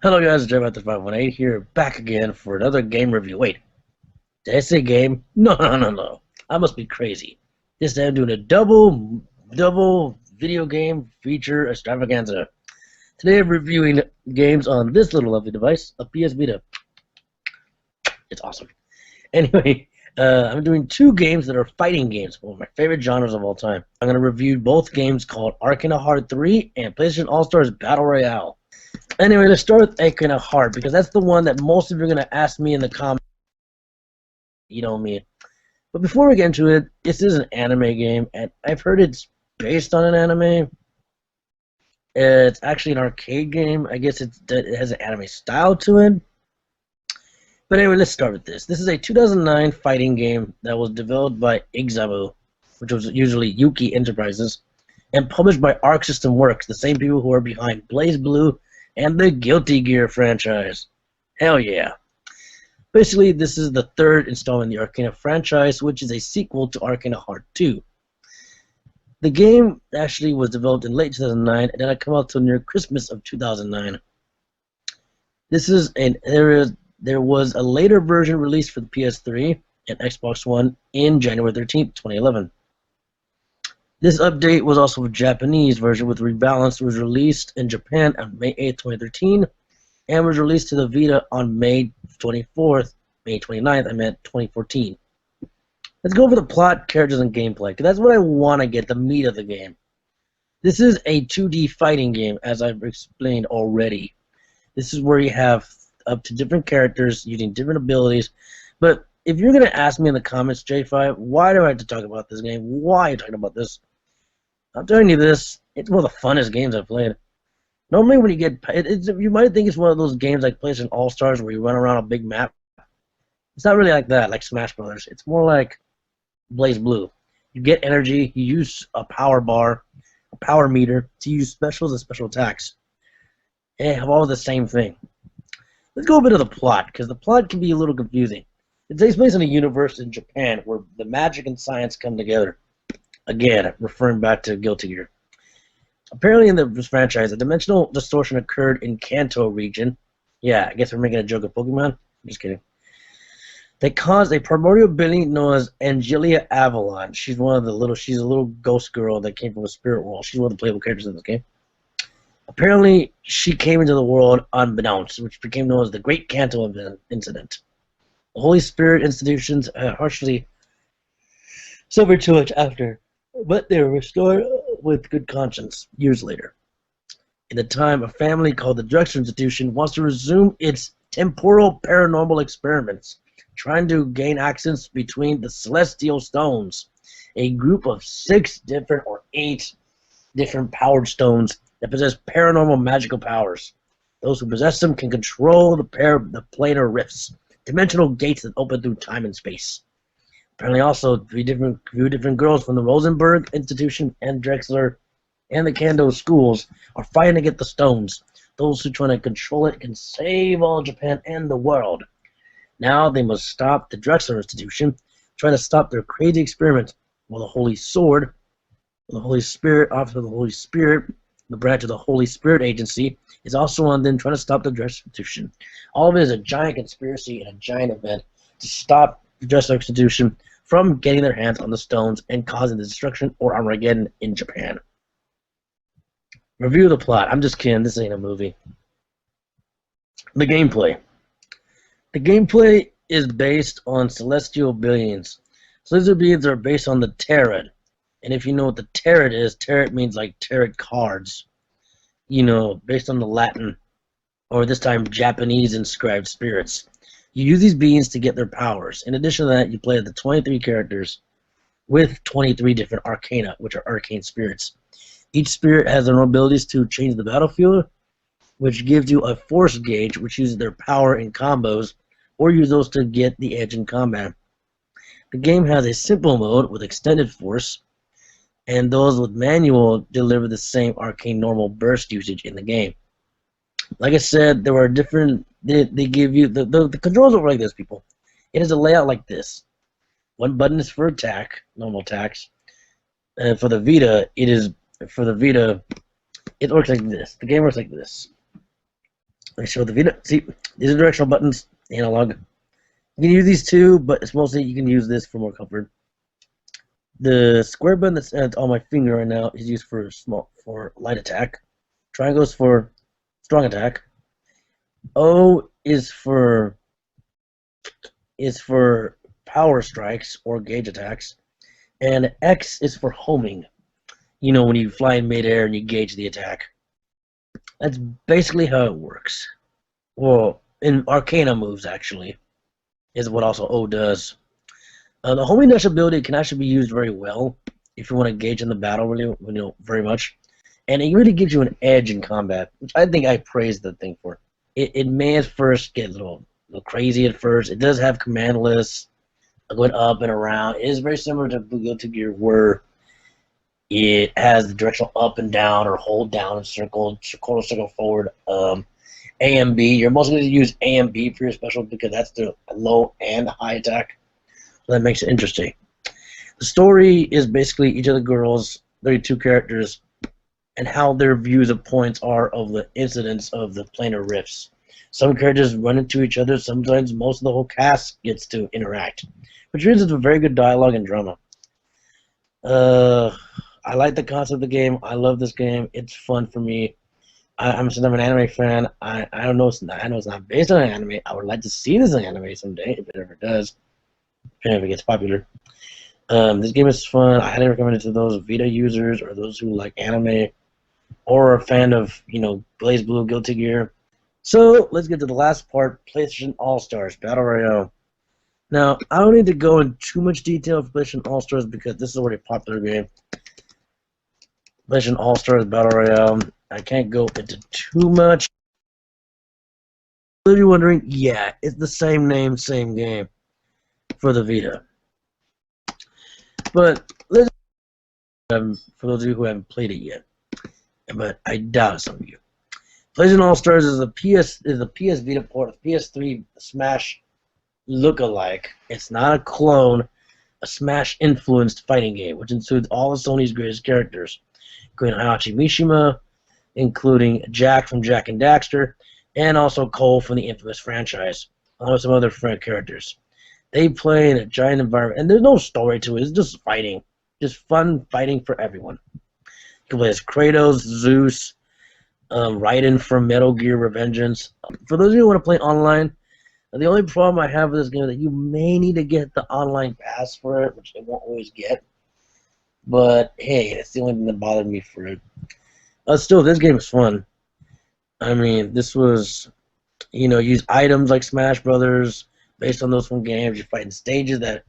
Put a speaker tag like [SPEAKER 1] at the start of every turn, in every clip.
[SPEAKER 1] Hello guys, J53518 here, back again for another game review. Wait, did I say game? No. I must be crazy. This time I'm doing a double video game feature extravaganza. Today I'm reviewing games on this little lovely device, a PS Vita. It's awesome. Anyway, I'm doing two games that are fighting games, one of my favorite genres of all time. I'm going to review both games called Arcana Heart 3 and PlayStation All-Stars Battle Royale. Anyway, let's start with Arcana Heart, because that's the one that most of you are going to ask me in the comments. You know me. But before we get into it, this is an anime game, and I've heard it's based on an anime. It's actually an arcade game. I guess it has an anime style to it. But anyway, let's start with this. This is a 2009 fighting game that was developed by Ixamu, which was usually Yuki Enterprises, and published by Arc System Works, the same people who are behind Blaze Blue and the Guilty Gear franchise. Hell yeah. Basically, this is the third installment in the Arcana franchise, which is a sequel to Arcana Heart 2. The game actually was developed in late 2009, and then it came out till near Christmas of 2009. There was a later version released for the PS3 and Xbox One in January 13th, 2011. This update was also a Japanese version with rebalanced, was released in Japan on May 8th, 2013, and was released to the Vita on May 29th, 2014. Let's go over the plot, characters, and gameplay, because that's what I want to get, the meat of the game. This is a 2D fighting game, as I've explained already. This is where you have up to different characters using different abilities. But if you're going to ask me in the comments, J5, why do I have to talk about this game? Why are you talking about this? I'm telling you this, it's one of the funnest games I've played. Normally when you get, you might think it's one of those games like PlayStation All-Stars where you run around a big map. It's not really like that, like Smash Brothers. It's more like Blaze Blue. You get energy, you use a power bar, a power meter to use specials and special attacks. They have all the same thing. Let's go a bit of the plot, because the plot can be a little confusing. It takes place in a universe in Japan where the magic and science come together. Again, referring back to Guilty Gear. Apparently in this franchise, a dimensional distortion occurred in Kanto region. Yeah, I guess we're making a joke of Pokemon. I'm just kidding. They caused a primordial being known as Angelia Avalon. She's a little ghost girl that came from a spirit world. She's one of the playable characters in this game. Apparently, she came into the world unbeknownst, which became known as the Great Kanto Incident. The Holy Spirit institutions harshly suffered too much after, but they were restored with good conscience years later. In the time, a family called the Drexler Institution wants to resume its temporal paranormal experiments, trying to gain access between the Celestial Stones, a group of 8 different powered stones that possess paranormal magical powers. Those who possess them can control the planar rifts, dimensional gates that open through time and space. Apparently also, few different girls from the Rosenberg Institution and Drexler and the Kanto schools are fighting to get the stones. Those who try to control it can save all Japan and the world. Now they must stop the Drexler Institution, try to stop their crazy experiments, while the Holy Sword, the Holy Spirit, Office of the Holy Spirit, the branch of the Holy Spirit Agency, is also on them trying to stop the Drexler Institution. All of it is a giant conspiracy and a giant event to stop the Drexler Institution from getting their hands on the stones and causing the destruction or Armageddon in Japan. Review of the plot. I'm just kidding. This ain't a movie. The gameplay. The gameplay is based on celestial beings. Celestial beings are based on the tarot. And if you know what the tarot is, tarot means like tarot cards. You know, based on the Latin, or this time Japanese inscribed spirits. You use these beings to get their powers. In addition to that, you play the 23 characters with 23 different arcana, which are arcane spirits. Each spirit has their own abilities to change the battlefield, which gives you a force gauge, which uses their power in combos, or use those to get the edge in combat. The game has a simple mode with extended force, and those with manual deliver the same arcane normal burst usage in the game. Like I said, there are different. They give you the controls are like this, people. It is a layout like this. One button is for attack, normal attacks. And for the Vita, it works like this. The game works like this. Let me show the Vita. See, these are directional buttons, analog. You can use these too, but it's mostly you can use this for more comfort. The square button that's on my finger right now is used for light attack. Triangle is for strong attack. O is for power strikes or gauge attacks, and X is for homing. You know, when you fly in midair and you gauge the attack. That's basically how it works. Well, in Arcana moves actually is what also O does. The homing dash ability can actually be used very well if you want to engage in the battle really, very much, and it really gives you an edge in combat, which I think I praise the thing for. It may at first get a little crazy at first. It does have command lists going up and around. It is very similar to Guilty Gear, where it has the directional up and down or hold down and circle forward. A and B. You're mostly going to use A and B for your special because that's the low and high attack. So that makes it interesting. The story is basically each of the girls, 32 characters, and how their views of points are of the incidents of the planar rifts. Some characters run into each other. Sometimes most of the whole cast gets to interact, which means it's a very good dialogue and drama. I like the concept of the game. I love this game. It's fun for me. I'm an anime fan. I don't know. I know it's not based on an anime. I would like to see this in anime someday if it ever does. If it gets popular. This game is fun. I highly recommend it to those Vita users or those who like anime or are a fan of, BlazBlue, Guilty Gear. So let's get to the last part, PlayStation All-Stars Battle Royale. Now, I don't need to go into too much detail for PlayStation All-Stars because this is already a popular game. PlayStation All-Stars Battle Royale. I can't go into too much. If you're wondering, yeah, it's the same name, same game for the Vita. But let's for those of you who haven't played it yet, but I doubt some of you. PlayStation All-Stars is a PS Vita port of PS3 Smash look-alike. It's not a clone, a Smash-influenced fighting game, which includes all of Sony's greatest characters, including Hayashi Mishima, including Jack from Jak and Daxter, and also Cole from the infamous franchise, along with some other characters. They play in a giant environment, and there's no story to it. It's just fighting. Just fun fighting for everyone. You can play as Kratos, Zeus, Raiden from Metal Gear Revengeance. For those of you who want to play online, the only problem I have with this game is that you may need to get the online pass for it, which they won't always get. But, hey, that's the only thing that bothered me for it. Still, this game is fun. I mean, this was, use items like Smash Brothers based on those from games. You're fighting stages that...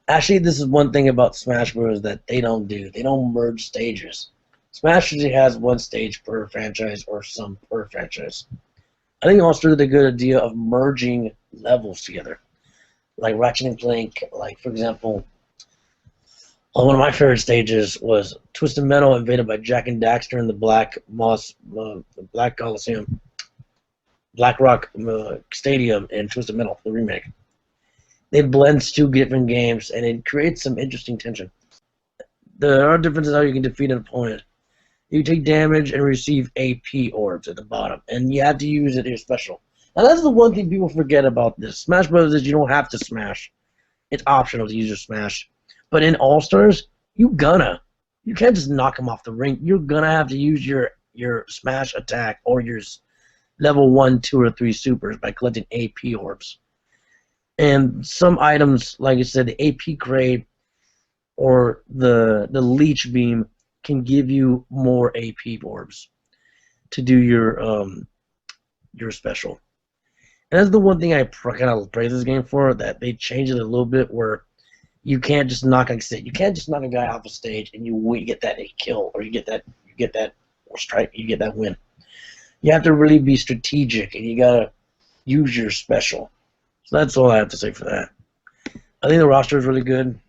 [SPEAKER 1] Actually, this is one thing about Smash Bros. That they don't do. They don't merge stages. Smash usually has one stage per franchise or some per franchise. I think also did a good idea of merging levels together. Like Ratchet and Clank, for example, one of my favorite stages was Twisted Metal invaded by Jak and Daxter in the Black Coliseum, Black Rock Stadium in Twisted Metal, the remake. It blends two different games, and it creates some interesting tension. There are differences how you can defeat an opponent. You take damage and receive AP orbs at the bottom, and you have to use it in your special. Now, that's the one thing people forget about this. Smash Bros. Is you don't have to smash. It's optional to use your smash. But in All-Stars, you can't just knock them off the ring. You're gonna have to use your smash attack or your level 1, 2, or 3 supers by collecting AP orbs. And some items, like I said, the AP crate or the leech beam can give you more AP orbs to do your special. And that's the one thing I kind of praise this game for, that they changed it a little bit where you can't just knock a guy off a stage and you get that kill or you get that or strike, you get that win. You have to really be strategic and you gotta use your special. So that's all I have to say for that. I think the roster is really good.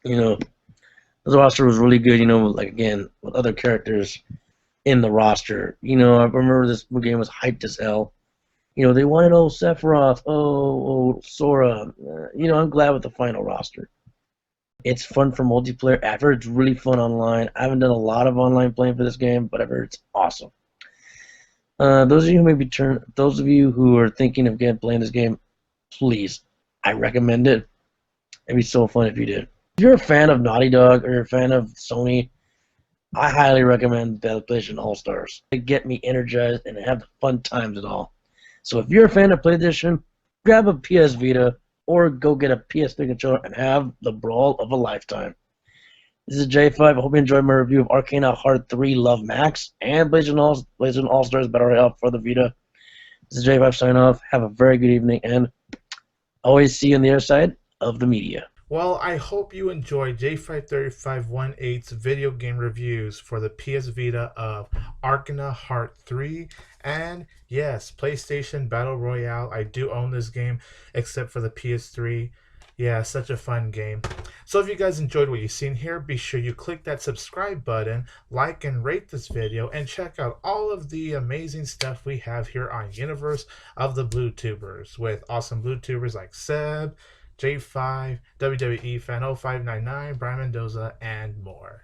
[SPEAKER 1] The roster was really good, again, with other characters in the roster. I remember this game was hyped as hell. They wanted Sephiroth, Sora. I'm glad with the final roster. It's fun for multiplayer. I've heard it's really fun online. I haven't done a lot of online playing for this game, but I've heard it's awesome. Those of you who are thinking of playing this game, please, I recommend it. It'd be so fun if you did. If you're a fan of Naughty Dog or you're a fan of Sony, I highly recommend the PlayStation All Stars. They get me energized and have fun times at all. So if you're a fan of PlayStation, grab a PS Vita or go get a PS3 controller and have the brawl of a lifetime. This is J5. I hope you enjoyed my review of Arcana Heart 3 Love Max and PlayStation All Stars Battle Royale for the Vita. This is J5 signing off. Have a very good evening and always see you on the other side of the media.
[SPEAKER 2] Well, I hope you enjoyed J53518's video game reviews for the PS Vita of Arcana Heart 3 and, yes, PlayStation Battle Royale. I do own this game, except for the PS3. Yeah, such a fun game. So if you guys enjoyed what you've seen here, be sure you click that subscribe button, like and rate this video, and check out all of the amazing stuff we have here on Universe of the Blue Tubers with awesome Blue Tubers like Seb, J5, WWE Fan 0599, Brian Mendoza, and more.